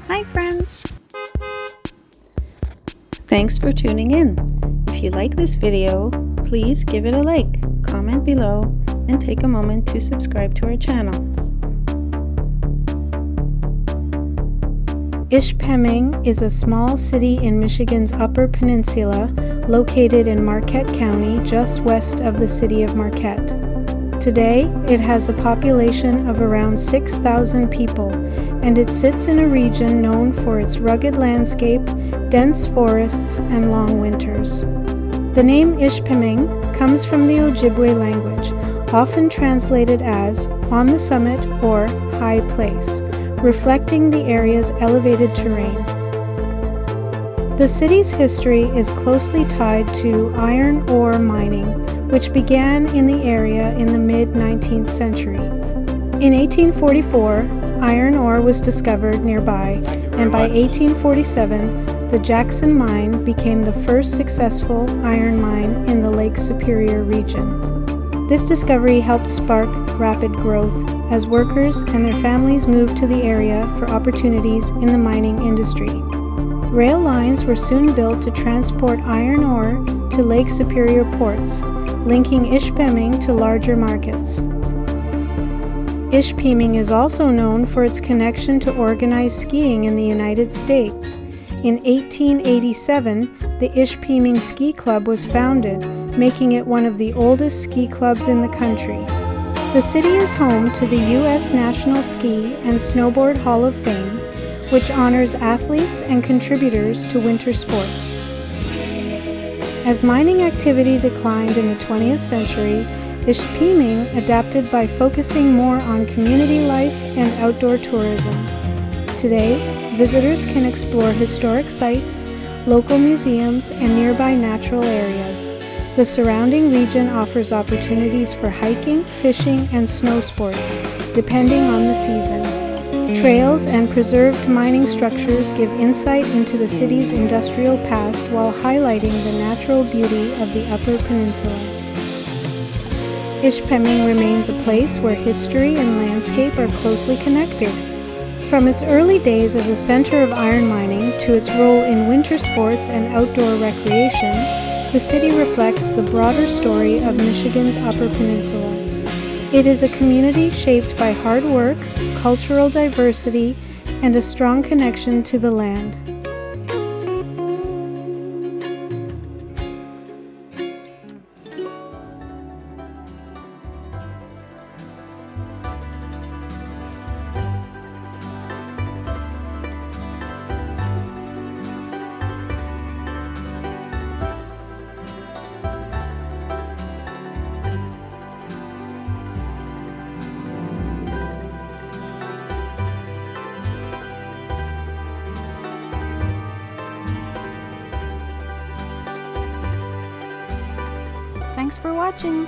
Hi friends! Thanks for tuning in. If you like this video, please give it a like, comment below, and take a moment to subscribe to our channel. Ishpeming is a small city in Michigan's Upper Peninsula, located in Marquette County, just west of the city of Marquette. Today, it has a population of around 6,000 people, and it sits in a region known for its rugged landscape, dense forests, and long winters. The name Ishpeming comes from the Ojibwe language, often translated as on the summit or high place, reflecting the area's elevated terrain. The city's history is closely tied to iron ore mining, which began in the area in the mid-19th century. In 1844, iron ore was discovered nearby, and by 1847, the Jackson Mine became the first successful iron mine in the Lake Superior region. This discovery helped spark rapid growth as workers and their families moved to the area for opportunities in the mining industry. Rail lines were soon built to transport iron ore to Lake Superior ports, linking Ishpeming to larger markets. Ishpeming is also known for its connection to organized skiing in the United States. In 1887, the Ishpeming Ski Club was founded, making it one of the oldest ski clubs in the country. The city is home to the U.S. National Ski and Snowboard Hall of Fame, which honors athletes and contributors to winter sports. As mining activity declined in the 20th century, Ishpeming adapted by focusing more on community life and outdoor tourism. Today, visitors can explore historic sites, local museums, and nearby natural areas. The surrounding region offers opportunities for hiking, fishing, and snow sports, depending on the season. Trails and preserved mining structures give insight into the city's industrial past while highlighting the natural beauty of the Upper Peninsula. Ishpeming remains a place where history and landscape are closely connected. From its early days as a center of iron mining to its role in winter sports and outdoor recreation, the city reflects the broader story of Michigan's Upper Peninsula. It is a community shaped by hard work, cultural diversity, and a strong connection to the land. Thanks for watching!